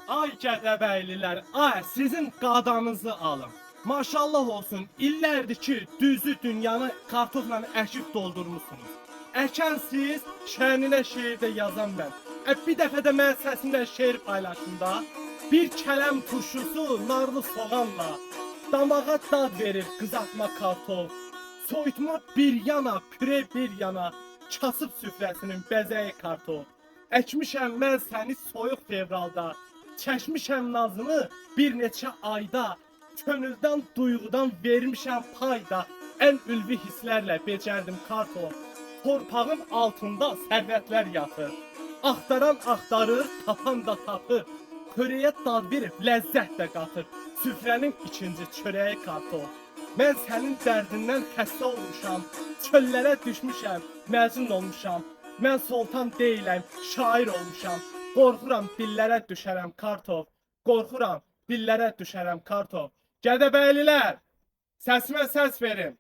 Ay Gədəbəylilər, ay sizin qadanızı alım. Maşallah olsun, illərdir ki, düzü dünyanı kartofla əkib doldurmuşsunuz. Əkən siz, şəninə şeirdə yazan mən. Bir dəfə də mən səsimlə şeir paylaşım da. Bir kələm turşusu narlı soğanla damağa dad verir qızartma kartof. Soyutma bir yana, püre bir yana, kasıb süfrəsinin bəzəyi kartof. Əkmişəm mən səni soyuq fevralda, çəkmişəm nazını bir neçə ayda, könüldən, duyğudan vermişəm payda, ən ülvi hisslərlə becərdim kartof. Torpağın altında sərvətlər yatır, axtaran axtarır, tapan da tapır, xörəyə dad verib ləzzət də qatır, süfrənin ikinci çörəyi kartof. Mən sənin dərdindən xəstə olmuşam, çöllərə düşmüşəm, məcnun olmuşam. Mən sultan deyiləm, şair olmuşam. Qorxuram dillərə düşərəm kartof. Qorxuram dillərə düşərəm kartof. Gədəbəylilər, səsimə səs verin.